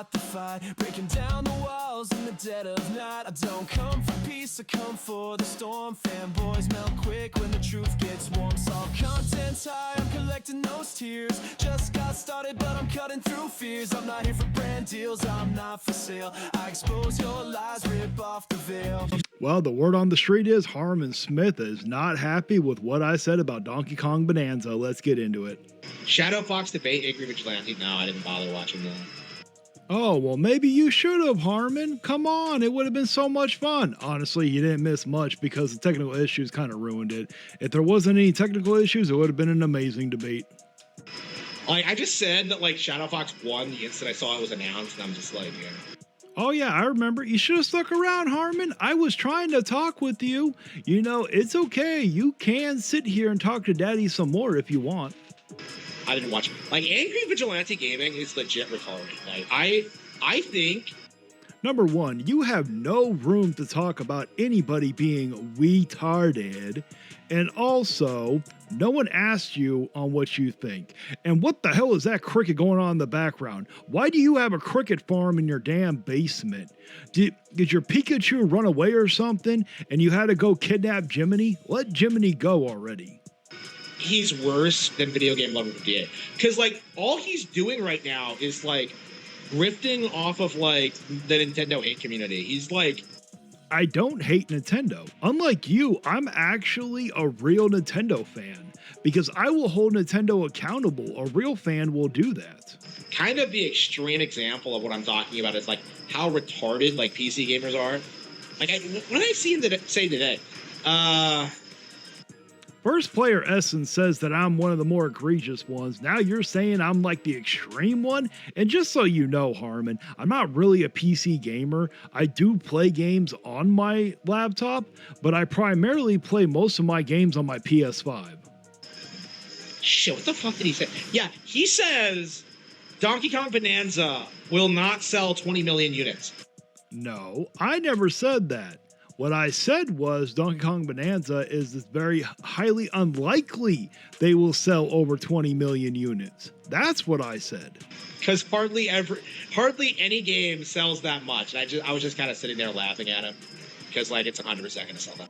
start the fight, breaking down the walls in the dead of night. I don't come for peace, I come for the storm. Fanboys melt quick when the truth gets warm. Saw content's high, I'm collecting those tears. Just got started, but I'm cutting through fears. I'm not here for brand deals, I'm not for sale. I expose your lies, rip off the veil. Well, the word on the street is Harmon Smith is not happy with what I said about Donkey Kong Bonanza. Let's get into it. Shadow Fox debate, Angry Vigilante. No, I didn't bother watching that. Oh, well, maybe you should have, Harmon. Come on, it would have been so much fun. Honestly, you didn't miss much because the technical issues kind of ruined it. If there wasn't any technical issues, it would have been an amazing debate. Like, I just said that, like, Shadow Fox won the instant I saw it was announced, and I'm just like, yeah. Oh, yeah, I remember. You should have stuck around, Harmon. I was trying to talk with you. You know, it's okay. You can sit here and talk to Daddy some more if you want. I didn't watch it. Like, Angry Vigilante Gaming is legit retarded. Like, I think... Number one, you have no room to talk about anybody being retarded. And also, no one asked you on what you think. And what the hell is that cricket going on in the background? Why do you have a cricket farm in your damn basement? Did your Pikachu run away or something and you had to go kidnap Jiminy? Let Jiminy go already. He's worse than Video Game Lover did. Because, like, all he's doing right now is, like, grifting off of, like, the Nintendo hate community. He's like... I don't hate Nintendo. Unlike you, I'm actually a real Nintendo fan. Because I will hold Nintendo accountable. A real fan will do that. Kind of the extreme example of what I'm talking about is, like, how retarded, like, PC gamers are. Like, what did I see say today? First Player Essence says that I'm one of the more egregious ones. Now you're saying I'm like the extreme one? And just so you know, Harmon, I'm not really a PC gamer. I do play games on my laptop, but I primarily play most of my games on my PS5. Shit, what the fuck did he say? Yeah, he says Donkey Kong Bonanza will not sell 20 million units. No, I never said that. What I said was Donkey Kong Bonanza is very highly unlikely they will sell over 20 million units. That's what I said. Because hardly any game sells that much. I was just kind of sitting there laughing at him because, like, it's 100% going to sell that.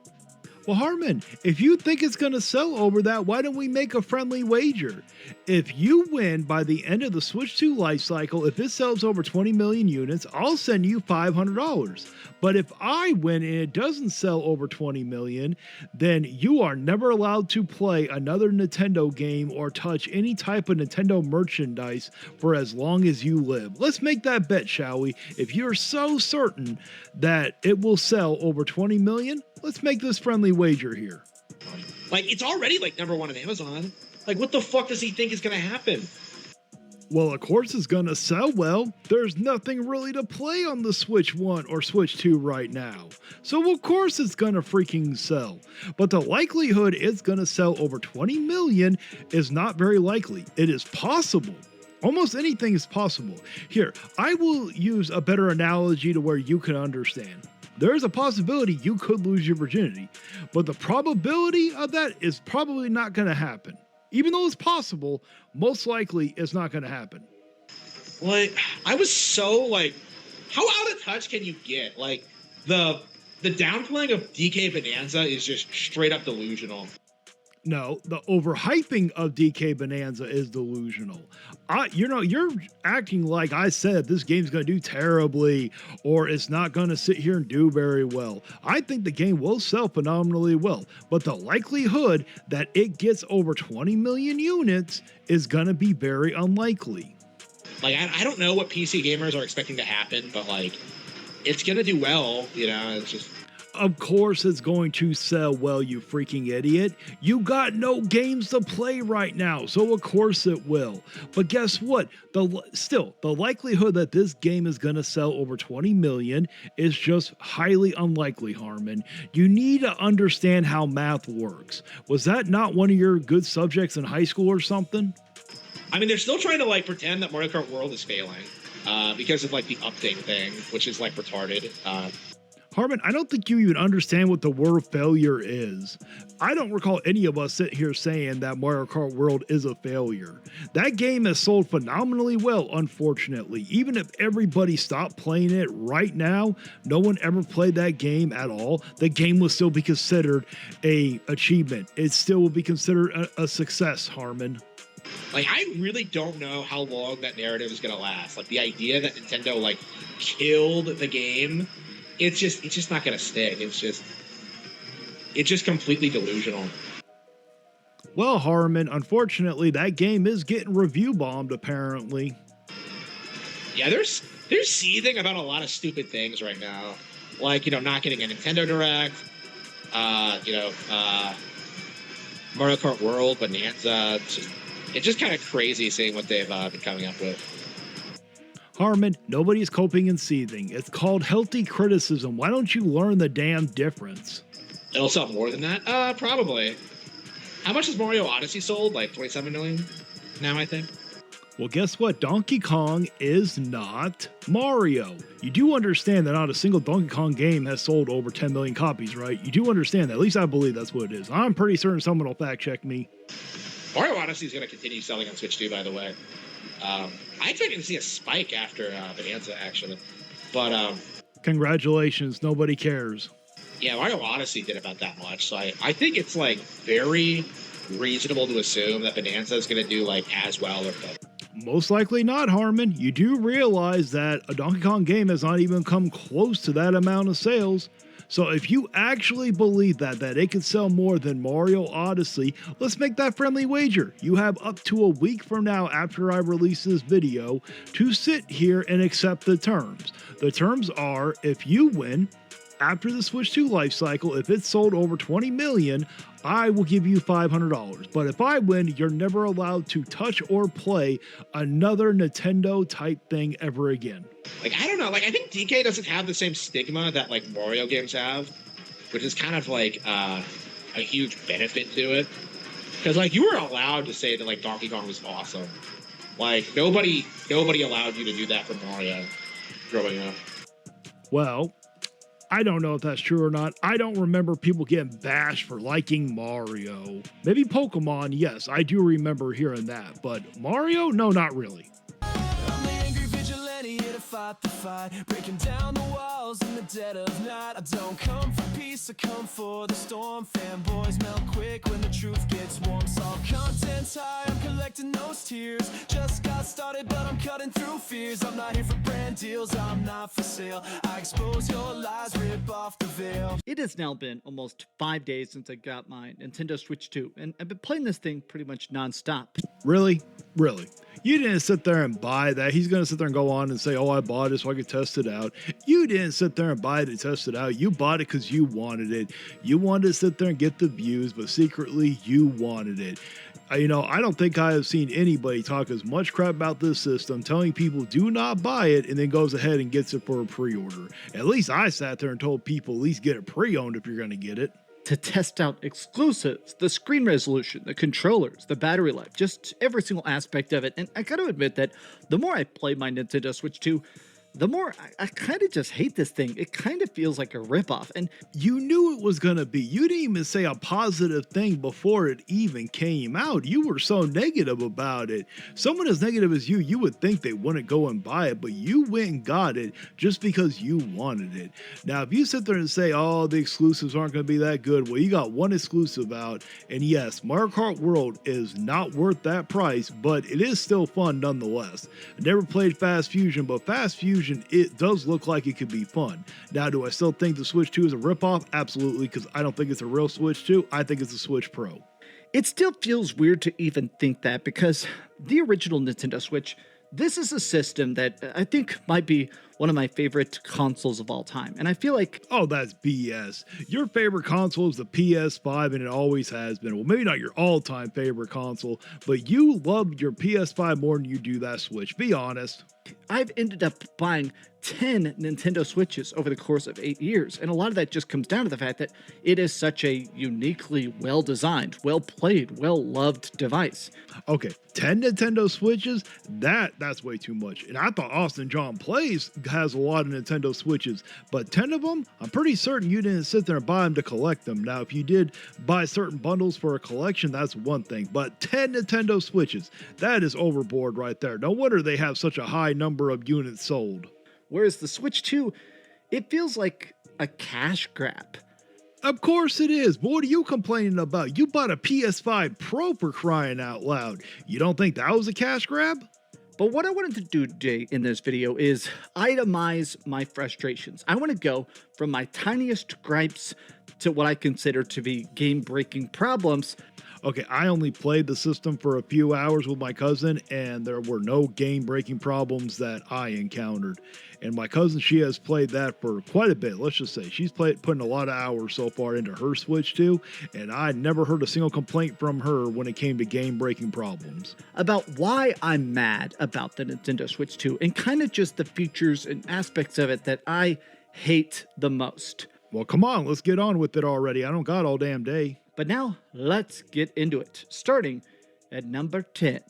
Well, Harmon, if you think it's going to sell over that, why don't we make a friendly wager? If you win by the end of the Switch 2 life cycle, if it sells over 20 million units, I'll send you $500. But if I win and it doesn't sell over 20 million, then you are never allowed to play another Nintendo game or touch any type of Nintendo merchandise for as long as you live. Let's make that bet, shall we? If you're so certain that it will sell over 20 million, let's make this friendly wager here. Like, it's already, like, #1 on Amazon. Like, what the fuck does he think is going to happen? Well, of course it's going to sell well. There's nothing really to play on the Switch 1 or Switch 2 right now. So of course it's going to freaking sell. But the likelihood it's going to sell over 20 million is not very likely. It is possible. Almost anything is possible. Here, I will use a better analogy to where you can understand. There's a possibility you could lose your virginity, but the probability of that is probably not going to happen. Even though it's possible, most likely it's not going to happen. Like, I was so, like, how out of touch can you get? Like, the downplaying of DK Bonanza is just straight up delusional. No, the overhyping of DK Bonanza is delusional. You're acting like I said this game's going to do terribly or it's not going to sit here and do very well. I think the game will sell phenomenally well, but the likelihood that it gets over 20 million units is going to be very unlikely. Like, I don't know what PC gamers are expecting to happen, but, like, it's going to do well, you know, it's just... Of course it's going to sell well, you freaking idiot. You got no games to play right now, so of course it will. But guess what? The likelihood that this game is going to sell over 20 million is just highly unlikely, Harmon. You need to understand how math works. Was that not one of your good subjects in high school or something? I mean, they're still trying to, like, pretend that Mario Kart World is failing because of, like, the update thing, which is, like, retarded. Harmon, I don't think you even understand what the word failure is. I don't recall any of us sit here saying that Mario Kart World is a failure. That game has sold phenomenally well, unfortunately. Even if everybody stopped playing it right now, no one ever played that game at all, the game will still be considered a achievement. It still will be considered a success, Harmon. Like, I really don't know how long that narrative is going to last. Like, the idea that Nintendo, like, killed the game, it's just not going to stick. It's just completely delusional. Well, Harmon, unfortunately, that game is getting review bombed, apparently. Yeah, there's seething about a lot of stupid things right now. Like, not getting a Nintendo Direct, Mario Kart World, Bonanza. It's just kind of crazy seeing what they've been coming up with. Harmon, nobody's coping and seething. It's called healthy criticism. Why don't you learn the damn difference? It'll sell more than that? Probably. How much has Mario Odyssey sold? Like 27 million now, I think. Well, guess what? Donkey Kong is not Mario. You do understand that not a single Donkey Kong game has sold over 10 million copies, right? You do understand that. At least I believe that's what it is. I'm pretty certain someone will fact check me. Mario Odyssey is going to continue selling on Switch too, by the way. I expected to see a spike after Bonanza, actually. But congratulations, nobody cares. Yeah, Mario Odyssey did about that much, so I think it's like very reasonable to assume that Bonanza is going to do like as well or better. Most likely not, Harmon. You do realize that a Donkey Kong game has not even come close to that amount of sales. So if you actually believe that it could sell more than Mario Odyssey, let's make that friendly wager. You have up to a week from now after I release this video to sit here and accept the terms. The terms are, if you win, after the Switch 2 life cycle, if it's sold over 20 million, I will give you $500. But if I win, you're never allowed to touch or play another Nintendo type thing ever again. Like, I don't know. Like, I think DK doesn't have the same stigma that like Mario games have, which is kind of like a huge benefit to it. Because like you were allowed to say that like Donkey Kong was awesome. Like nobody allowed you to do that for Mario growing up. Well, I don't know if that's true or not. I don't remember people getting bashed for liking Mario. Maybe Pokemon, yes, I do remember hearing that. But Mario? No, not really. I'm the angry vigilante here to fight the fight, breaking down the walls in the dead of night. I don't come for peace, I come for the storm. Fanboys melt quick when the truth gets warm. All content's high, I'm collecting those tears. Just got started, but I'm cutting through fears. I'm not here for brand deals, I'm not for sale. I expose your lies, rip off the veil. It has now been almost 5 days since I got my Nintendo Switch 2, and I've been playing this thing pretty much nonstop. Really? Really? You didn't sit there and buy that. He's going to sit there and go on and say, oh, I bought it so I could test it out. You didn't sit there and buy it to test it out. You bought it because you wanted it. You wanted to sit there and get the views, but secretly you wanted it. I don't think I have seen anybody talk as much crap about this system, telling people do not buy it, and then goes ahead and gets it for a pre-order. At least I sat there and told people at least get it pre-owned if you're going to get it. To test out exclusives, the screen resolution, the controllers, the battery life, just every single aspect of it. And I gotta admit that the more I play my Nintendo Switch 2, the more I kind of just hate this thing. It kind of feels like a ripoff. And you knew it was going to be. You didn't even say a positive thing before it even came out. You were so negative about it. Someone as negative as you would think they wouldn't go and buy it, but you went and got it just because you wanted it. Now, if you sit there and say, oh, the exclusives aren't going to be that good, well, you got one exclusive out. And yes, Mario Kart World is not worth that price, but it is still fun nonetheless. I never played Fast Fusion, but Fast Fusion, it does look like it could be fun. Now, do I still think the Switch 2 is a ripoff? Absolutely, because I don't think it's a real Switch 2. I think it's a Switch Pro. it still feels weird to even think that, because the original Nintendo Switch, this is a system that I think might be one of my favorite consoles of all time. And I feel like... Oh, that's BS. Your favorite console is the PS5, and it always has been. Well, maybe not your all-time favorite console, but you love your PS5 more than you do that Switch. Be honest. I've ended up buying 10 Nintendo Switches over the course of 8 years. And a lot of that just comes down to the fact that it is such a uniquely well-designed, well-played, well-loved device. Okay, 10 Nintendo Switches? That's way too much. And I thought Austin John Plays has a lot of Nintendo Switches, but 10 of them? I'm pretty certain you didn't sit there and buy them to collect them. Now, if you did buy certain bundles for a collection, that's one thing, but 10 Nintendo Switches, that is overboard right there. No wonder they have such a high number of units sold. Whereas the Switch 2, it feels like a cash grab. Of course it is, but what are you complaining about? You bought a PS5 Pro for crying out loud. You don't think that was a cash grab? But what I wanted to do today in this video is itemize my frustrations. I want to go from my tiniest gripes to what I consider to be game-breaking problems. Okay, I only played the system for a few hours with my cousin, and there were no game-breaking problems that I encountered. And my cousin, she has played that for quite a bit. Let's just say she's putting a lot of hours so far into her Switch 2, and I never heard a single complaint from her when it came to game-breaking problems. About why I'm mad about the Nintendo Switch 2, and kind of just the features and aspects of it that I hate the most. Well, come on, let's get on with it already. I don't got all damn day. But now, let's get into it, starting at number 10.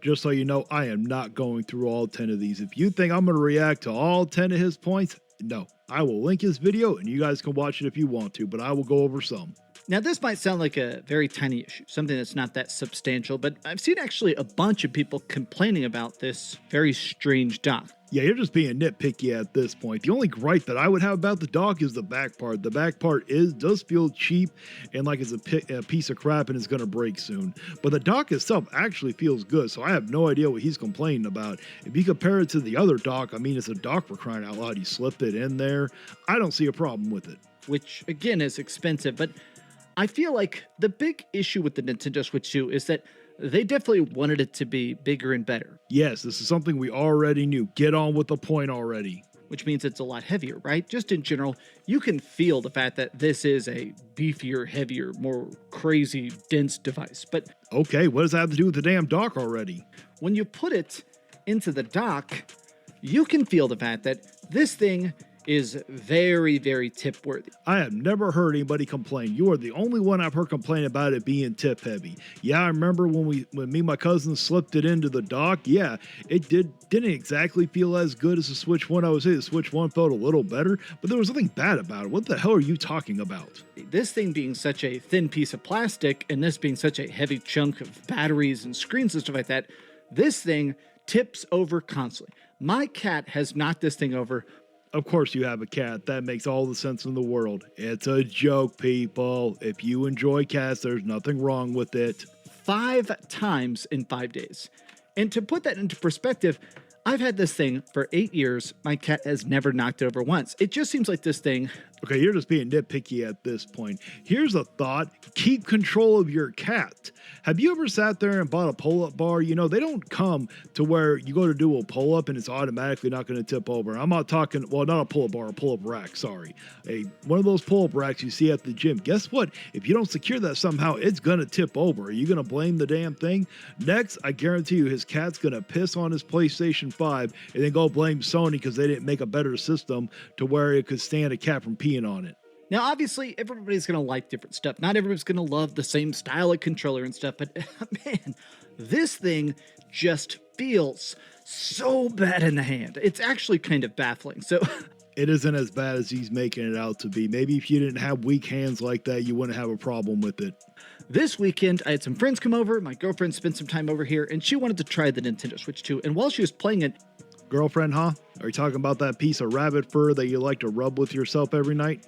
Just so you know, I am not going through all 10 of these. If you think I'm going to react to all 10 of his points, no. I will link his video, and you guys can watch it if you want to, but I will go over some. Now, this might sound like a very tiny issue, something that's not that substantial, but I've seen actually a bunch of people complaining about this very strange dock. Yeah, you're just being nitpicky at this point. The only gripe that I would have about the dock is the back part. The back part does feel cheap and like it's a piece of crap and it's going to break soon. But the dock itself actually feels good, so I have no idea what he's complaining about. If you compare it to the other dock, I mean, it's a dock for crying out loud. He slipped it in there. I don't see a problem with it. Which, again, is expensive, but I feel like the big issue with the Nintendo Switch 2 is that they definitely wanted it to be bigger and better. Yes, this is something we already knew. Get on with the point already. Which means it's a lot heavier, right? Just in general, you can feel the fact that this is a beefier, heavier, more crazy, dense device. But okay, what does that have to do with the damn dock already? When you put it into the dock, you can feel the fact that this thing is very, very tip worthy. I have never heard anybody complain. You are the only one I've heard complain about it being tip heavy. Yeah, I remember when me and my cousin slipped it into the dock. Yeah, it didn't exactly feel as good as the Switch 1. I would say the Switch 1 felt a little better, but there was nothing bad about it. What the hell are you talking about? This thing being such a thin piece of plastic and this being such a heavy chunk of batteries and screens and stuff like that, this thing tips over constantly. My cat has knocked this thing over. Of course you have a cat. That makes all the sense in the world. It's a joke, people. If you enjoy cats, there's nothing wrong with it. 5 times in 5 days. And to put that into perspective, I've had this thing for 8 years. My cat has never knocked it over once. It just seems like this thing... Okay, you're just being nitpicky at this point. Here's a thought. Keep control of your cat. Have you ever sat there and bought a pull-up bar? You know, they don't come to where you go to do a pull-up and it's automatically not going to tip over. I'm not talking, well, not a pull-up bar, a pull-up rack, sorry. One of those pull-up racks you see at the gym. Guess what? If you don't secure that somehow, it's going to tip over. Are you going to blame the damn thing? Next, I guarantee you his cat's going to piss on his PlayStation 5 and then go blame Sony because they didn't make a better system to where it could stand a cat from peeing on it. Now, obviously, everybody's going to like different stuff. Not everybody's going to love the same style of controller and stuff, but man, this thing just feels so bad in the hand. It's actually kind of baffling. So it isn't as bad as he's making it out to be. Maybe if you didn't have weak hands like that, you wouldn't have a problem with it. This weekend, I had some friends come over. My girlfriend spent some time over here, and she wanted to try the Nintendo Switch 2. And while she was playing it... Girlfriend, huh? Are you talking about that piece of rabbit fur that you like to rub with yourself every night?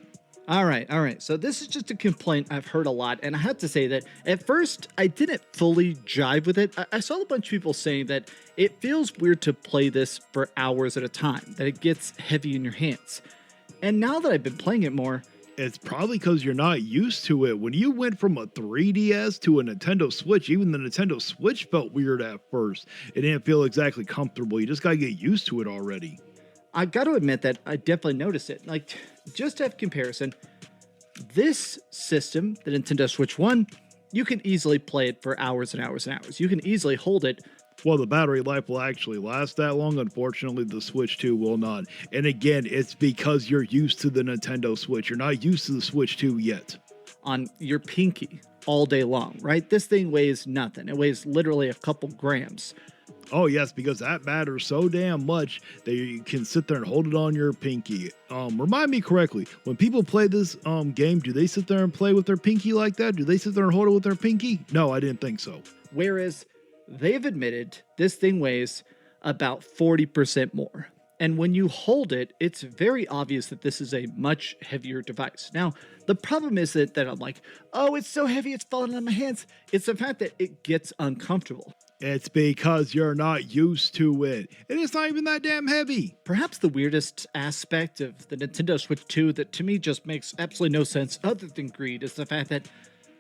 All right. So this is just a complaint I've heard a lot, and I have to say that at first I didn't fully jive with it. I saw a bunch of people saying that it feels weird to play this for hours at a time, that it gets heavy in your hands. And now that I've been playing it more... It's probably because you're not used to it. When you went from a 3DS to a Nintendo Switch, even the Nintendo Switch felt weird at first. It didn't feel exactly comfortable. You just gotta get used to it already. I got to admit that I definitely noticed it. Like, just to have comparison, this system, the Nintendo Switch 1, you can easily play it for hours and hours and hours. You can easily hold it Well, the battery life will actually last that long. Unfortunately, the Switch 2 will not. And again, it's because you're used to the Nintendo Switch. You're not used to the Switch 2 yet. On your pinky all day long, right? This thing weighs nothing. It weighs literally a couple grams. Oh, yes, because that matters so damn much that you can sit there and hold it on your pinky. Remind me correctly, when people play this game, do they sit there and play with their pinky like that? Do they sit there and hold it with their pinky? No, I didn't think so. Whereas they've admitted this thing weighs about 40% more. And when you hold it, it's very obvious that this is a much heavier device. Now, the problem is that I'm like, oh, it's so heavy, it's falling on my hands. It's the fact that it gets uncomfortable. It's because you're not used to it. And it's not even that damn heavy. Perhaps the weirdest aspect of the Nintendo Switch 2 that to me just makes absolutely no sense other than greed is the fact that,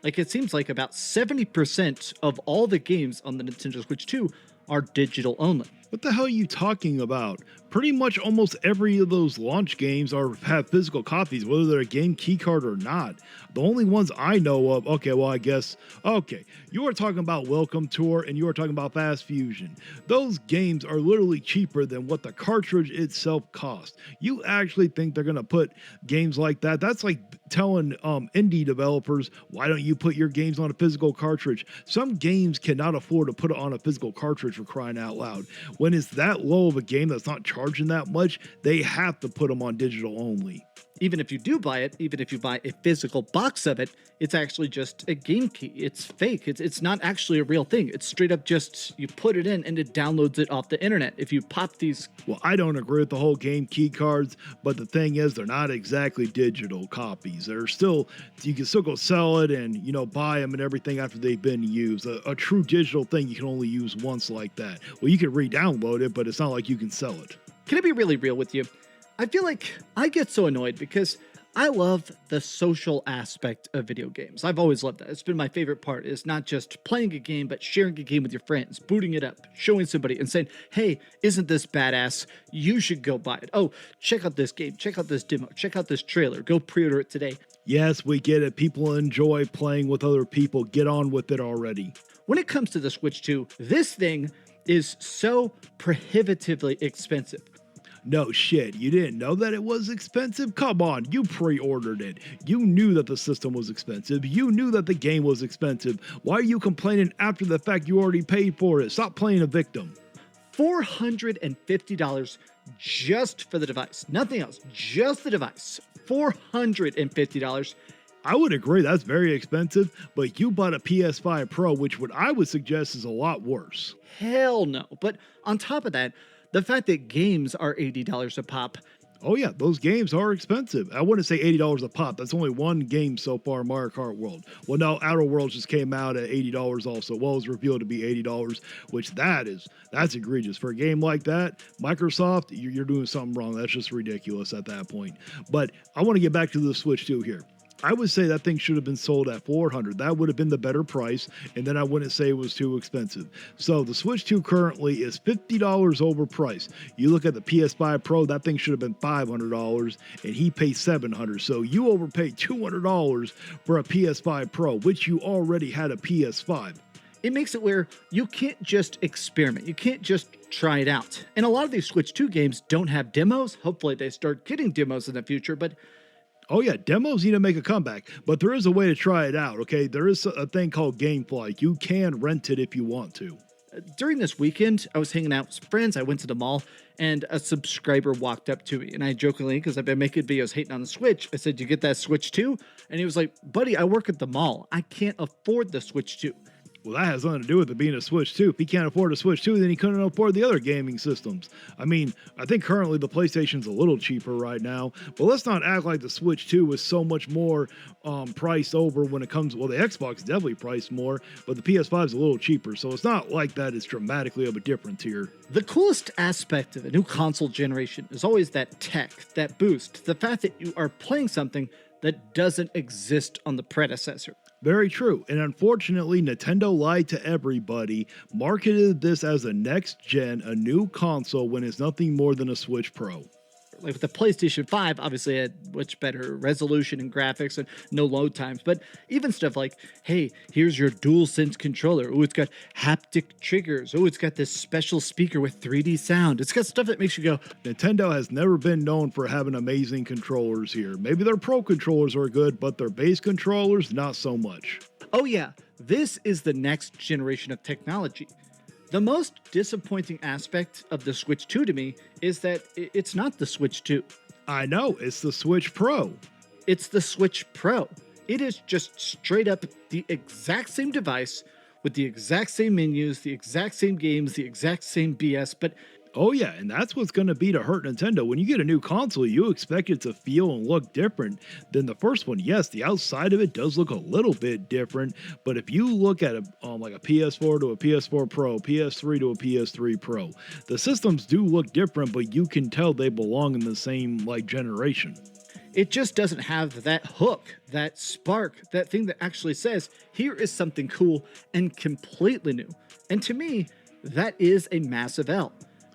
like, it seems like about 70% of all the games on the Nintendo Switch 2 are digital only. What the hell are you talking about? Pretty much almost every of those launch games have physical copies, whether they're a game keycard or not. The only ones I know of, you were talking about Welcome Tour and you were talking about Fast Fusion. Those games are literally cheaper than what the cartridge itself cost. You actually think they're going to put games like that? That's like telling indie developers, why don't you put your games on a physical cartridge? Some games cannot afford to put it on a physical cartridge, for crying out loud. When it's that low of a game that's not charging that much, they have to put them on digital only. Even if you do buy it, even if you buy a physical box of it, it's actually just a game key. It's fake. It's not actually a real thing. It's straight up just you put it in and it downloads it off the internet. If you pop these... Well, I don't agree with the whole game key cards, but the thing is they're not exactly digital copies. They're still, you can still go sell it and, buy them and everything after they've been used. A true digital thing you can only use once like that. Well, you can re-download it, but it's not like you can sell it. Can I be really real with you? I feel like I get so annoyed because I love the social aspect of video games. I've always loved that. It's been my favorite part. It's not just playing a game, but sharing a game with your friends, booting it up, showing somebody and saying, hey, isn't this badass? You should go buy it. Oh, check out this game. Check out this demo. Check out this trailer. Go pre-order it today. Yes, we get it. People enjoy playing with other people. Get on with it already. When it comes to the Switch 2, this thing is so prohibitively expensive. No shit, you didn't know that it was expensive? Come on, you pre-ordered it. You knew that the system was expensive. You knew that the game was expensive. Why are you complaining after the fact you already paid for it? Stop playing a victim. $450 just for the device. Nothing else, just the device. $450. I would agree, that's very expensive, but you bought a PS5 Pro, which what I would suggest is a lot worse. Hell no. But on top of that, the fact that games are $80 a pop. Oh yeah, those games are expensive. I wouldn't say $80 a pop. That's only one game so far, Mario Kart World. Well, no, Outer Worlds just came out at $80 also. Well, it was revealed to be $80, which that's egregious. For a game like that, Microsoft, you're doing something wrong. That's just ridiculous at that point. But I want to get back to the Switch 2 here. I would say that thing should have been sold at $400. That would have been the better price, and then I wouldn't say it was too expensive. So the Switch 2 currently is $50 overpriced. You look at the PS5 Pro, that thing should have been $500, and he paid $700. So you overpaid $200 for a PS5 Pro, which you already had a PS5. It makes it where you can't just experiment. You can't just try it out. And a lot of these Switch 2 games don't have demos. Hopefully they start getting demos in the future, but oh yeah, demos need to make a comeback, but there is a way to try it out, okay? There is a thing called GameFly. You can rent it if you want to. During this weekend, I was hanging out with friends. I went to the mall, and a subscriber walked up to me, and I jokingly, because I've been making videos hating on the Switch, I said, you get that Switch 2? And he was like, buddy, I work at the mall. I can't afford the Switch 2. Well, that has nothing to do with it being a Switch 2. If he can't afford a Switch 2, then he couldn't afford the other gaming systems. I mean, I think currently the PlayStation's a little cheaper right now, but let's not act like the Switch 2 is so much more priced over when it comes, well, the Xbox is definitely priced more, but the PS5 is a little cheaper, so it's not like that it's dramatically of a difference here. The coolest aspect of a new console generation is always that tech, that boost, the fact that you are playing something that doesn't exist on the predecessor. Very true, and unfortunately, Nintendo lied to everybody, marketed this as a next-gen, a new console, when it's nothing more than a Switch Pro. Like with the PlayStation 5, obviously it had much better resolution and graphics and no load times. But even stuff like, hey, here's your DualSense controller. Oh, it's got haptic triggers. Oh, it's got this special speaker with 3D sound. It's got stuff that makes you go, Nintendo has never been known for having amazing controllers here. Maybe their Pro controllers are good, but their base controllers, not so much. oh yeah, this is the next generation of technology. The most disappointing aspect of the Switch 2 to me is that it's not the Switch 2. I know, it's the Switch Pro. It's the Switch Pro. It is just straight up the exact same device with the exact same menus, the exact same games, the exact same BS, but Oh yeah, and that's what's going to be to hurt Nintendo. When you get a new console, you expect it to feel and look different than the first one. Yes, the outside of it does look a little bit different, but if you look at like a PS4 to a PS4 Pro, PS3 to a PS3 Pro, the systems do look different, but you can tell they belong in the same like generation. it just doesn't have that hook, that spark, that thing that actually says, here is something cool and completely new. And to me, that is a massive L.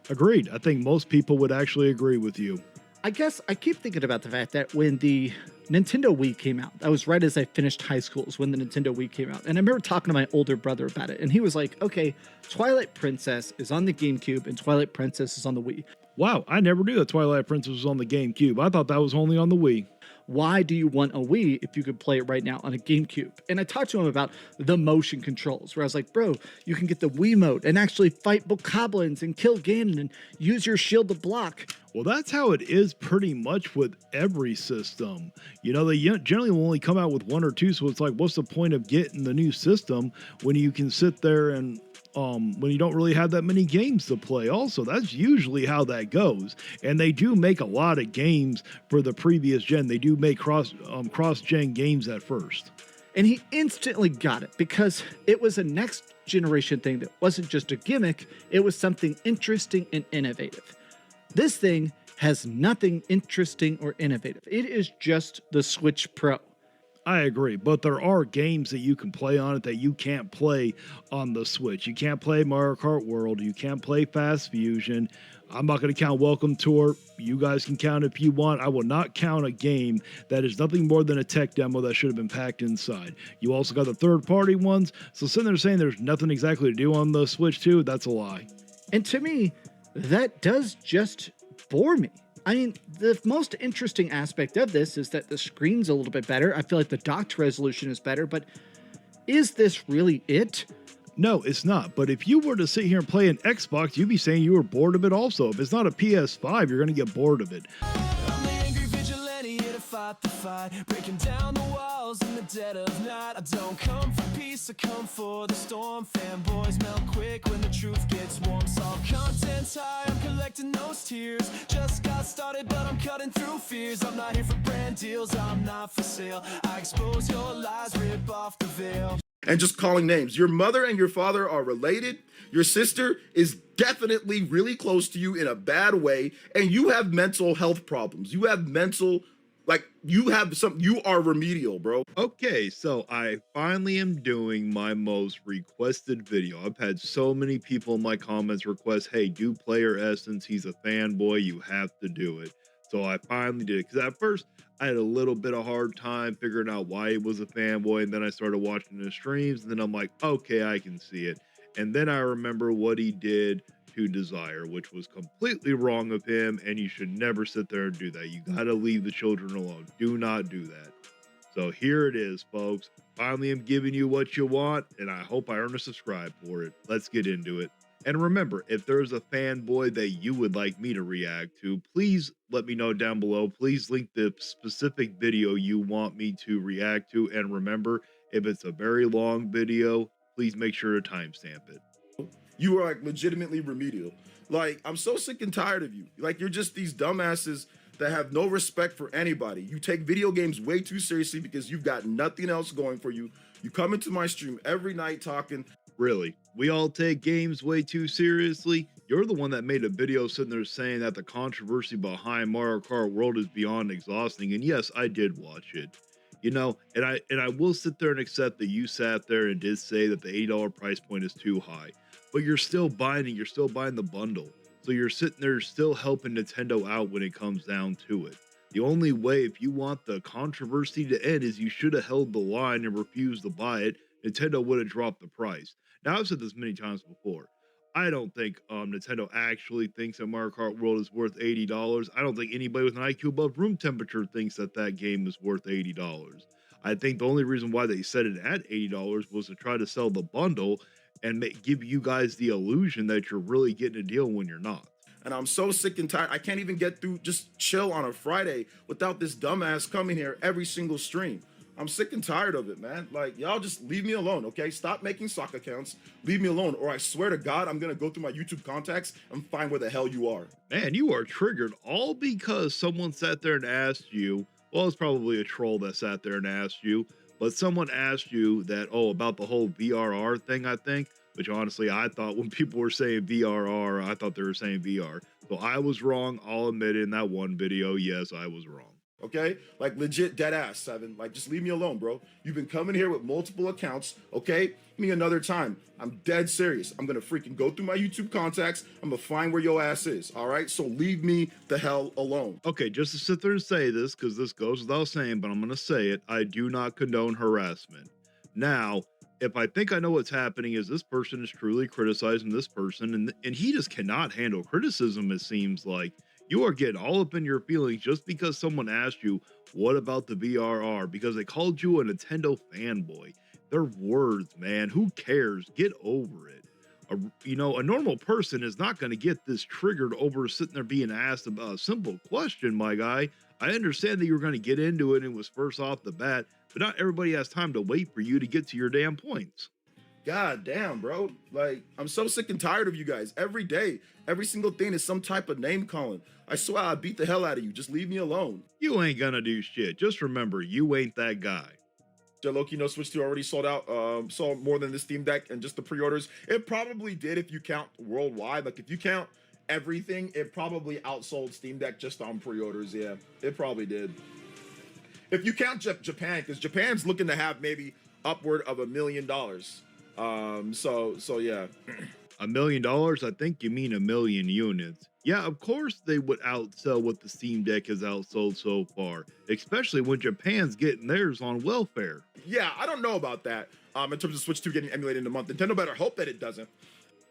Agreed. I think most people would actually agree with you. I guess I keep thinking about the fact that when the Nintendo Wii came out, that was right as I finished high school, is when the Nintendo Wii came out. And I remember talking to my older brother about it, and he was like, okay, Twilight Princess is on the GameCube and Twilight Princess is on the Wii. Wow, I never knew that Twilight Princess was on the GameCube. I thought that was only on the Wii. Why do you want a Wii if you could play it right now on a GameCube? And I talked to him about the motion controls, where I was like, bro, you can get the Wiimote and actually fight bokoblins and kill Ganon and use your shield to block. Well, that's how it is pretty much with every system. You know, they generally will only come out with one or two, so it's like, what's the point of getting the new system when you can sit there and when you don't really have that many games to play? Also, that's usually how that goes. And they do make a lot of games for the previous gen. They do make cross-gen games at first. And he instantly got it because it was a next generation thing that wasn't just a gimmick, it was something interesting and innovative. This thing has nothing interesting or innovative. It is just the Switch Pro. I agree, but there are games that you can play on it that you can't play on the Switch. You can't play Mario Kart World. You can't play Fast Fusion. I'm not going to count Welcome Tour. You guys can count if you want. I will not count a game that is nothing more than a tech demo that should have been packed inside. You also got the third-party ones, so sitting there saying there's nothing exactly to do on the Switch 2, that's a lie. And to me, that does just bore me. I mean, the most interesting aspect of this is that the screen's a little bit better. I feel like the docked resolution is better, but is this really it? No, it's not. But if you were to sit here and play an Xbox, you'd be saying you were bored of it also. If it's not a PS5, you're going to get bored of it. I'm the angry vigilante here to fight the fight, breaking down the walls in the dead of night. I don't come for peace, I come for the storm. Fanboys melt quick when the truth gets warm. All content's high, I'm collecting those tears. Just got started, but I'm cutting through fears. I'm not here for brand deals, I'm not for sale. I expose your lies, rip off the veil. And just calling names. Your mother and your father are related. Your sister is definitely really close to you in a bad way. And you have mental health problems. You have mental, you are remedial, bro. Okay, so I finally am doing my most requested video. I've had so many people in my comments request, hey, do Player Essence. He's a fanboy. You have to do it. So I finally did it. Because at first, I had a little bit of hard time figuring out why he was a fanboy. And then I started watching his streams. And then I'm like, okay, I can see it. And then I remember what he did to Dezire, which was completely wrong of him. And you should never sit there and do that. You got to leave the children alone. Do not do that. So here it is, folks. Finally, I'm giving you what you want. And I hope I earn a subscribe for it. Let's get into it. And remember, if there's a fanboy that you would like me to react to, please let me know down below. Please link the specific video you want me to react to. And remember, if it's a very long video, please make sure to timestamp it. You are legitimately remedial. I'm so sick and tired of you. You're just these dumbasses that have no respect for anybody. You take video games way too seriously because you've got nothing else going for you. You come into my stream every night talking. Really? We all take games way too seriously? You're the one that made a video sitting there saying that the controversy behind Mario Kart World is beyond exhausting. And yes, I did watch it. You know, and I will sit there and accept that you sat there and did say that the $80 price point is too high. But you're still buying it. You're still buying the bundle. So you're sitting there still helping Nintendo out when it comes down to it. The only way, if you want the controversy to end, is you should have held the line and refused to buy it. Nintendo would have dropped the price. Now, I've said this many times before. I don't think Nintendo actually thinks that Mario Kart World is worth $80. I don't think anybody with an IQ above room temperature thinks that that game is worth $80. I think the only reason why they set it at $80 was to try to sell the bundle and give you guys the illusion that you're really getting a deal when you're not. And I'm so sick and tired. I can't even get through just chill on a Friday without this dumbass coming here every single stream. I'm sick and tired of it, man. Like, y'all just leave me alone, okay? Stop making sock accounts. Leave me alone, or I swear to God, I'm gonna go through my YouTube contacts and find where the hell you are. Man, you are triggered all because someone sat there and asked you. Well, it's probably a troll that sat there and asked you, but someone asked you that, about the whole VRR thing, I think, which honestly, I thought when people were saying VRR, I thought they were saying VR. So I was wrong. I'll admit it in that one video. Yes, I was wrong. Okay? Like, legit dead ass, Seven. Like, just leave me alone, bro. You've been coming here with multiple accounts, okay? Give me another time. I'm dead serious. I'm gonna freaking go through my YouTube contacts. I'm gonna find where your ass is, all right? So leave me the hell alone. Okay, just to sit there and say this, because this goes without saying, but I'm going to say it. I do not condone harassment. Now, if I think I know what's happening is this person is truly criticizing this person, and he just cannot handle criticism, it seems like. You are getting all up in your feelings just because someone asked you, what about the VRR? Because they called you a Nintendo fanboy. They're words, man. Who cares? Get over it. A normal person is not going to get this triggered over sitting there being asked about a simple question, my guy. I understand that you were going to get into it and it was first off the bat, but not everybody has time to wait for you to get to your damn points. God damn, bro. Like, I'm so sick and tired of you guys. Every day, every single thing is some type of name calling. I swear I beat the hell out of you. Just leave me alone. You ain't gonna do shit. Just remember, you ain't that guy. Loki No Switch 2 already sold out, sold more than the Steam Deck and just the pre-orders. It probably did if you count worldwide. Like, if you count everything, it probably outsold Steam Deck just on pre-orders. Yeah, it probably did. If you count Japan, because Japan's looking to have maybe upward of $1 million. So yeah. $1 million? I think you mean 1 million units. Yeah, of course they would outsell what the Steam Deck has outsold so far, especially when Japan's getting theirs on welfare. Yeah, I don't know about that. In terms of Switch 2 getting emulated in a month, Nintendo better hope that it doesn't.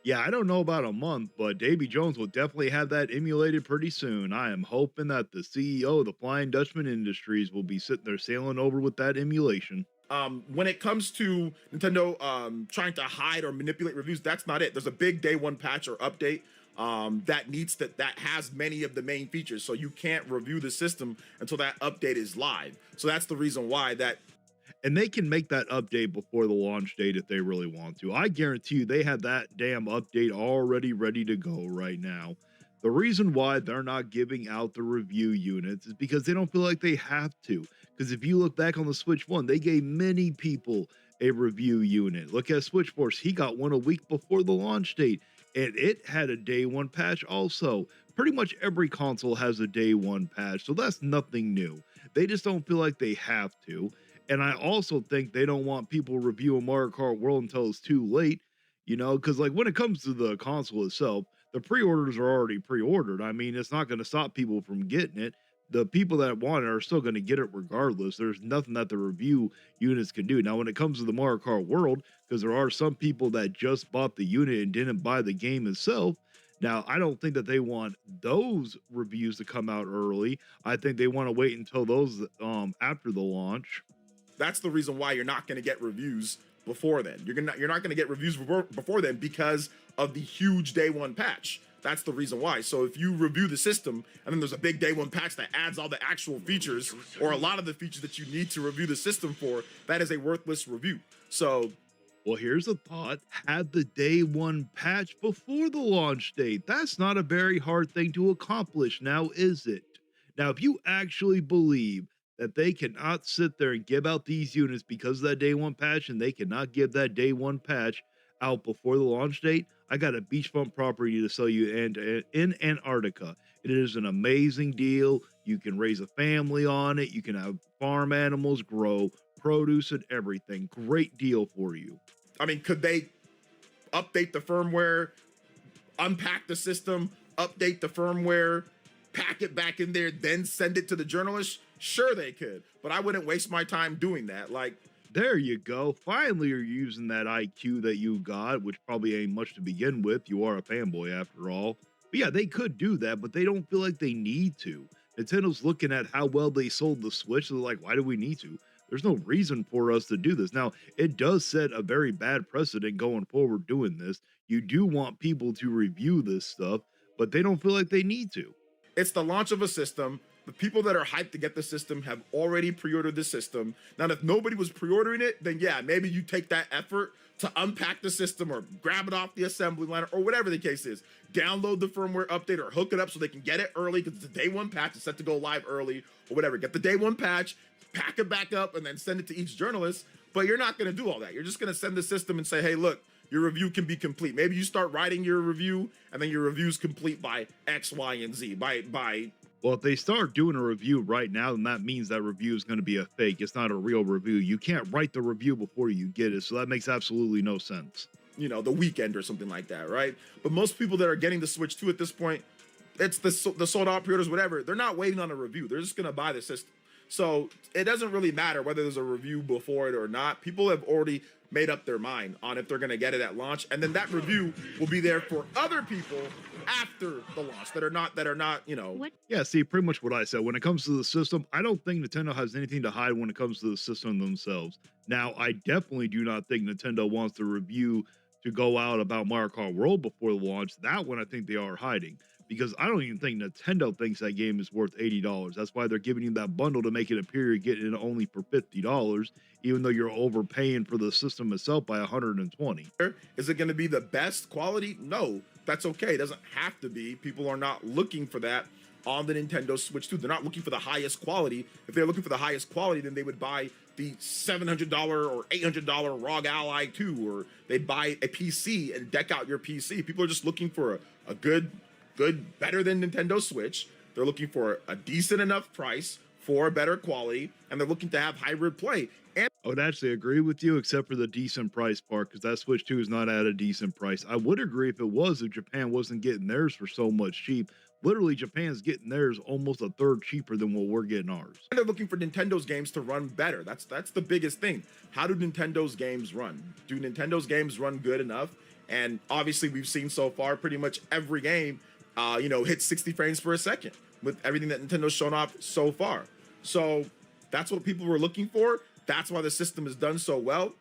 Yeah, I don't know about a month, but Davy Jones will definitely have that emulated pretty soon. I am hoping that the CEO of the Flying Dutchman Industries will be sitting there sailing over with that emulation. When it comes to Nintendo trying to hide or manipulate reviews, that's not it. There's a big day one patch or update that has many of the main features, so you can't review the system until that update is live. So that's the reason why that. And they can make that update before the launch date if they really want to. I guarantee you they have that damn update already ready to go right now. The reason why they're not giving out the review units is because they don't feel like they have to. Because if you look back on the Switch 1, they gave many people a review unit. Look at Switch Force. He got one a week before the launch date, and it had a day one patch also. Pretty much every console has a day one patch, so that's nothing new. They just don't feel like they have to. And I also think they don't want people reviewing Mario Kart World until it's too late, because like when it comes to the console itself, the pre-orders are already pre-ordered. I mean, it's not going to stop people from getting it. The people that want it are still going to get it regardless. There's nothing that the review units can do. Now, when it comes to the Mario Kart World, because there are some people that just bought the unit and didn't buy the game itself, now, I don't think that they want those reviews to come out early. I think they want to wait until those after the launch. That's the reason why you're not going to get reviews before then. You're not going to get reviews before then because of the huge day one patch. That's the reason why. So if you review the system and then there's a big day one patch that adds all the actual features or a lot of the features that you need to review the system for, that is a worthless review. So, well, here's a thought. Have the day one patch before the launch date. That's not a very hard thing to accomplish now, is it? Now, if you actually believe that they cannot sit there and give out these units because of that day one patch, and they cannot give that day one patch out before the launch date, I got a beachfront property to sell you in Antarctica. It is an amazing deal. You can raise a family on it. You can have farm animals, grow produce and everything. Great deal for you. I mean, could they update the firmware, unpack the system, update the firmware, pack it back in there, then send it to the journalist? Sure, they could, but I wouldn't waste my time doing that. Like, There you go. Finally, you're using that IQ that you got, which probably ain't much to begin with. You are a fanboy after all. But yeah, they could do that, but they don't feel like they need to. Nintendo's looking at how well they sold the Switch. So they're like, why do we need to? There's no reason for us to do this. Now, it does set a very bad precedent going forward doing this. You do want people to review this stuff, but they don't feel like they need to. it's the launch of a system. The people that are hyped to get the system have already pre-ordered the system. Now, if nobody was pre-ordering it, then yeah, maybe you take that effort to unpack the system or grab it off the assembly line or whatever the case is. Download the firmware update or hook it up so they can get it early because it's a day one patch. It's set to go live early or whatever. Get the day one patch, pack it back up, and then send it to each journalist. But you're not going to do all that. You're just going to send the system and say, hey, look, your review can be complete. Maybe you start writing your review and then your review's complete by X, Y, and Z. Well, if they start doing a review right now, then that means that review is going to be a fake. It's not a real review. You can't write the review before you get it, so that makes absolutely no sense. The weekend or something like that, right? But most people that are getting the Switch 2 at this point, it's the sold out pre-orders, whatever. They're not waiting on a review. They're just going to buy the system. So it doesn't really matter whether there's a review before it or not. People have already made up their mind on if they're going to get it at launch, and then that review will be there for other people after the launch that are not What? Yeah, see, pretty much what I said. When it comes to the system, I don't think Nintendo has anything to hide when it comes to the system themselves. Now, I definitely do not think Nintendo wants the review to go out about Mario Kart World before the launch. That one I think they are hiding, because I don't even think Nintendo thinks that game is worth $80. That's why they're giving you that bundle to make it appear you're getting it only for $50, even though you're overpaying for the system itself by $120. Is it going to be the best quality? No, that's okay. It doesn't have to be. People are not looking for that on the Nintendo Switch 2. They're not looking for the highest quality. If they're looking for the highest quality, then they would buy the $700 or $800 ROG Ally 2, or they'd buy a PC and deck out your PC. People are just looking for a good, better than Nintendo Switch. They're looking for a decent enough price for a better quality, and they're looking to have hybrid play. And I would actually agree with you, except for the decent price part, because that Switch 2 is not at a decent price. I would agree if it was, if Japan wasn't getting theirs for so much cheap. Literally, Japan's getting theirs almost a third cheaper than what we're getting ours. they're looking for Nintendo's games to run better. That's the biggest thing. How do Nintendo's games run? Do Nintendo's games run good enough? And obviously, we've seen so far pretty much every game, hit 60 frames per second with everything that Nintendo's shown off so far. So that's what people were looking for. That's why the system is done so well.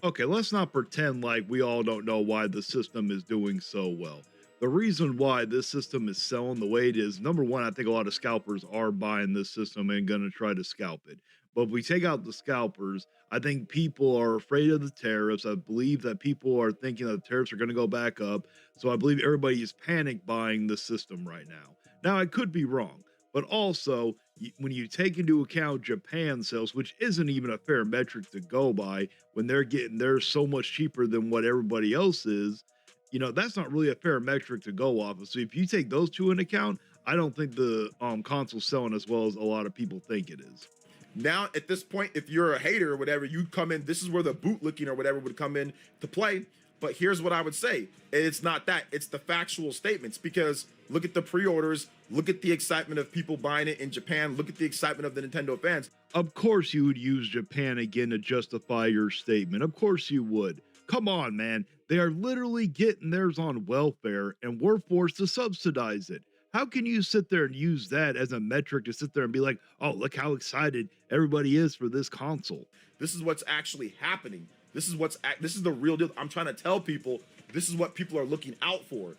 Okay, let's not pretend like we all don't know why the system is doing so well. The reason why this system is selling the way it is, number one, I think a lot of scalpers are buying this system and going to try to scalp it. But if we take out the scalpers, I think people are afraid of the tariffs. I believe that people are thinking that the tariffs are going to go back up. So I believe everybody is panic buying the system right now. Now, I could be wrong, but also when you take into account Japan sales, which isn't even a fair metric to go by, when they're getting theirs so much cheaper than what everybody else is, that's not really a fair metric to go off of. So if you take those two into account, I don't think the console's selling as well as a lot of people think it is. Now, at this point, if you're a hater or whatever, you'd come in. This is where the bootlicking or whatever would come in to play. But here's what I would say. It's not that. It's the factual statements, because look at the pre-orders. Look at the excitement of people buying it in Japan. Look at the excitement of the Nintendo fans. Of course you would use Japan again to justify your statement. Of course you would. Come on, man. They are literally getting theirs on welfare, and we're forced to subsidize it. How can you sit there and use that as a metric to sit there and be like, oh, look how excited everybody is for this console? This is what's actually happening. This is the real deal. I'm trying to tell people this is what people are looking out for.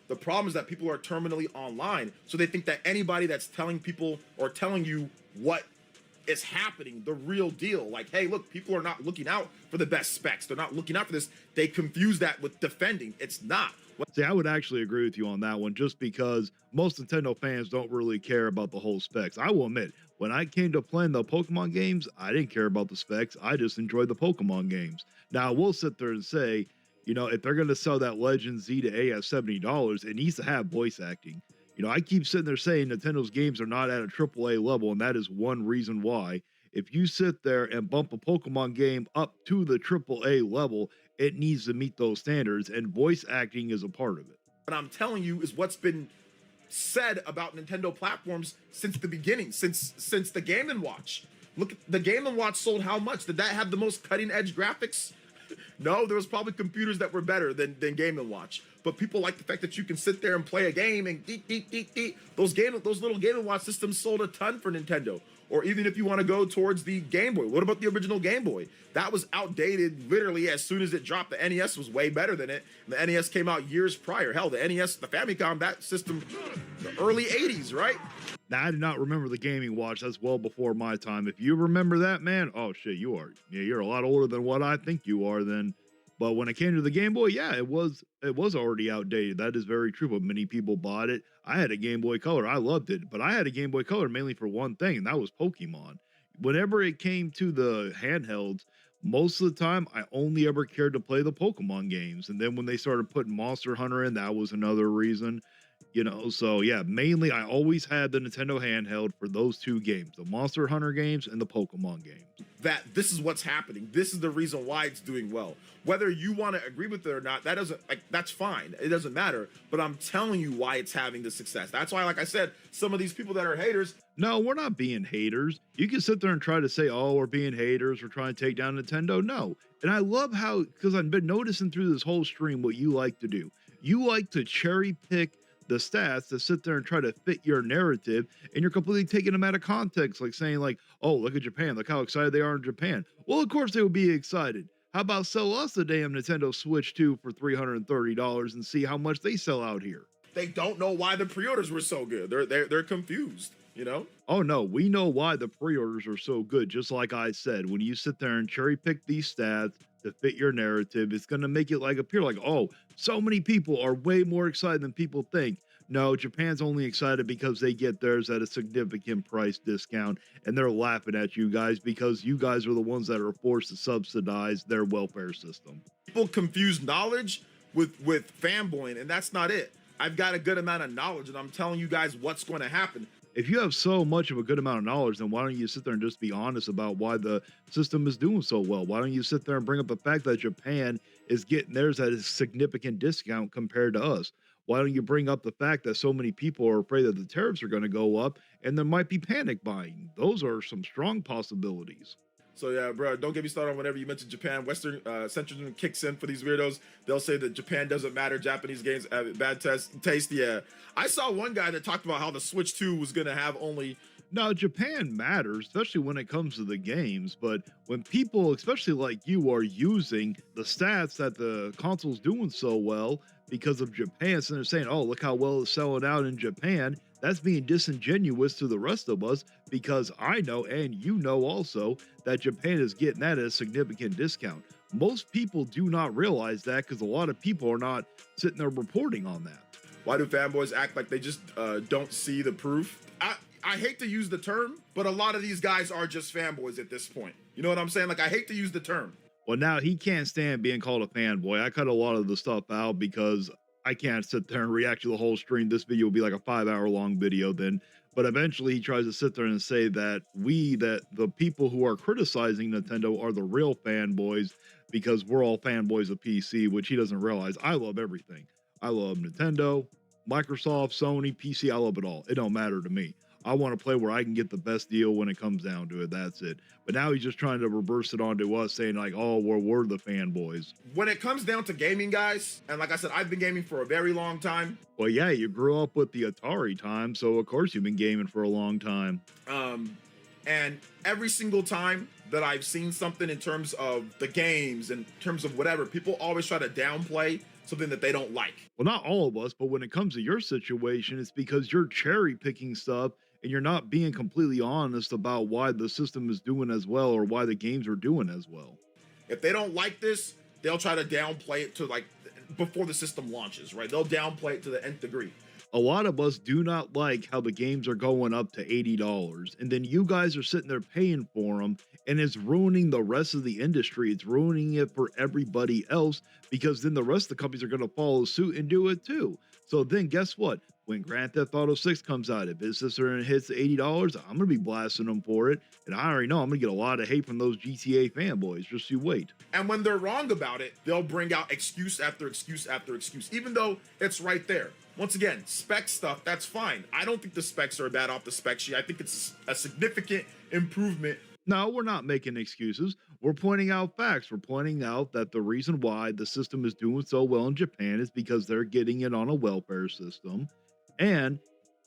The problem is that people are terminally online, so they think that anybody that's telling people or telling you what is happening, the real deal, like, hey, look, people are not looking out for the best specs. They're not looking out for this. They confuse that with defending. It's not. See, I would actually agree with you on that one, just because most Nintendo fans don't really care about the whole specs. I will admit, when I came to playing the Pokemon games, I didn't care about the specs. I just enjoyed the Pokemon games. Now, we'll sit there and say, if they're going to sell that Legend Z to A at $70, it needs to have voice acting. I keep sitting there saying Nintendo's games are not at a AAA level, and that is one reason why. If you sit there and bump a Pokemon game up to the AAA level, it needs to meet those standards, and voice acting is a part of it. What I'm telling you is what's been said about Nintendo platforms since the beginning, since the Game & Watch. Look, the Game & Watch sold how much? Did that have the most cutting-edge graphics? No, there was probably computers that were better than Game & Watch. But people like the fact that you can sit there and play a game and those little Game & Watch systems sold a ton for Nintendo. Or even if you want to go towards the Game Boy, what about the original Game Boy? That was outdated literally as soon as it dropped. The NES was way better than it. And the NES came out years prior. Hell, the NES, the Famicom, that system, the early 80s, right? Now, I do not remember the Gaming Watch. That's well before my time. If you remember that, man, oh shit, you're a lot older than what I think you are then. But when it came to the Game Boy, yeah, it was already outdated. That is very true, but many people bought it. I had a Game Boy Color. I loved it, but I had a Game Boy Color mainly for one thing, and that was Pokemon. Whenever it came to the handhelds, most of the time, I only ever cared to play the Pokemon games. And then when they started putting Monster Hunter in, that was another reason. So yeah, mainly I always had the Nintendo handheld for those two games, the Monster Hunter games and the Pokemon games. That this is what's happening. This is the reason why it's doing well. Whether you want to agree with it or not, that's fine. It doesn't matter. But I'm telling you why it's having the success. That's why, like I said, some of these people that are haters. No, we're not being haters. You can sit there and try to say, oh, we're being haters, we're trying to take down Nintendo. No. And I love how, because I've been noticing through this whole stream what you like to do. You like to cherry pick the stats to sit there and try to fit your narrative, and you're completely taking them out of context, like saying like, oh, look at Japan, look how excited they are in Japan. Well, of course they would be excited. How about sell us the damn Nintendo Switch 2 for $330 and see how much they sell out here? They don't know why the pre-orders were so good. They're confused, Oh no, we know why the pre-orders are so good. Just like I said, when you sit there and cherry pick these stats to fit your narrative, it's going to make it like appear like, oh, so many people are way more excited than people think. No, Japan's only excited because they get theirs at a significant price discount, and they're laughing at you guys because you guys are the ones that are forced to subsidize their welfare system. People confuse knowledge with fanboying, and that's not it. I've got a good amount of knowledge, and I'm telling you guys what's going to happen. If you have so much of a good amount of knowledge, then why don't you sit there and just be honest about why the system is doing so well? Why don't you sit there and bring up the fact that Japan is getting theirs at a significant discount compared to us? Why don't you bring up the fact that so many people are afraid that the tariffs are going to go up and there might be panic buying? Those are some strong possibilities. So yeah, bro, don't get me started on whenever you mention Japan. Western centrism kicks in for these weirdos. They'll say that Japan doesn't matter. Japanese games have bad taste. Yeah, I saw one guy that talked about how the Switch 2 was gonna have only. Now, Japan matters, especially when it comes to the games, but when people, especially like you, are using the stats that the console's doing so well because of Japan, so they're saying, oh, look how well it's selling out in Japan, that's being disingenuous to the rest of us because I know, and you know also, that Japan is getting that at a significant discount. Most people do not realize that because a lot of people are not sitting there reporting on that. Why do fanboys act like they just don't see the proof? I hate to use the term, but a lot of these guys are just fanboys at this point. You know what I'm saying? Like, I hate to use the term. Well, now he can't stand being called a fanboy. I cut a lot of the stuff out because I can't sit there and react to the whole stream. This video will be like a 5-hour long video then. But eventually he tries to sit there and say that the people who are criticizing Nintendo are the real fanboys because we're all fanboys of PC, which he doesn't realize. I love everything. I love Nintendo, Microsoft, Sony, PC. I love it all. It don't matter to me. I want to play where I can get the best deal when it comes down to it. That's it. But now he's just trying to reverse it onto us, saying like, oh, we're the fanboys. When it comes down to gaming, guys, and like I said, I've been gaming for a very long time. Well, yeah, you grew up with the Atari time, so of course you've been gaming for a long time. And every single time that I've seen something in terms of the games, in terms of whatever, people always try to downplay something that they don't like. Well, not all of us, but when it comes to your situation, it's because you're cherry picking stuff and you're not being completely honest about why the system is doing as well or why the games are doing as well. If they don't like this, they'll try to downplay it to like before the system launches, right? They'll downplay it to the nth degree. A lot of us do not like how the games are going up to $80, and then you guys are sitting there paying for them, and it's ruining the rest of the industry. It's ruining it for everybody else because then the rest of the companies are going to follow suit and do it too. So then guess what? When Grand Theft Auto 6 comes out, if his sister hits $80, I'm gonna be blasting them for it. And I already know I'm gonna get a lot of hate from those GTA fanboys. Just you wait. And when they're wrong about it, they'll bring out excuse after excuse after excuse, even though it's right there. Once again, spec stuff, that's fine. I don't think the specs are bad off the spec sheet. I think it's a significant improvement. No, we're not making excuses. We're pointing out facts. We're pointing out that the reason why the system is doing so well in Japan is because they're getting it on a welfare system. And,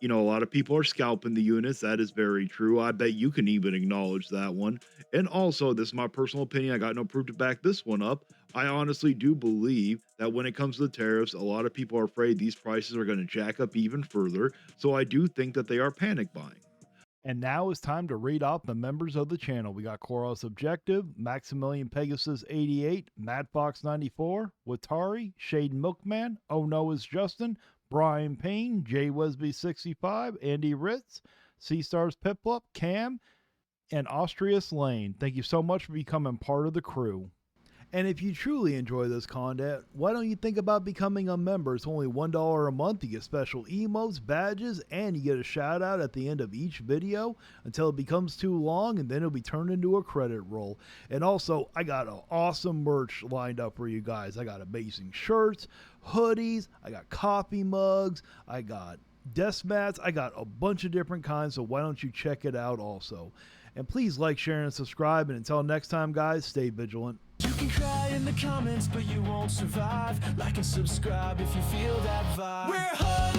you know, a lot of people are scalping the units. That is very true. I bet you can even acknowledge that one. And also, this is my personal opinion. I got no proof to back this one up. I honestly do believe that when it comes to the tariffs, a lot of people are afraid these prices are going to jack up even further. So I do think that they are panic buying. And now it's time to read off the members of the channel. We got Koros Objective, Maximilian Pegasus 88, Mad Fox 94, Watari, Shade Milkman, Oh No Is Justin, Brian Payne, Jay Wesby 65, Andy Ritz, Sea Stars Piplup, Cam, and Austrius Lane. Thank you so much for becoming part of the crew. And if you truly enjoy this content, why don't you think about becoming a member? It's only $1 a month. You get special emotes, badges, and you get a shout out at the end of each video until it becomes too long, and then it'll be turned into a credit roll. And also, I got an awesome merch lined up for you guys. I got amazing shirts, hoodies, I got coffee mugs, I got desk mats, I got a bunch of different kinds, so why don't you check it out also. And please like, share, and subscribe. And until next time, guys, stay vigilant. You can cry in the comments, but you won't survive. Like and subscribe if you feel that vibe. We're hard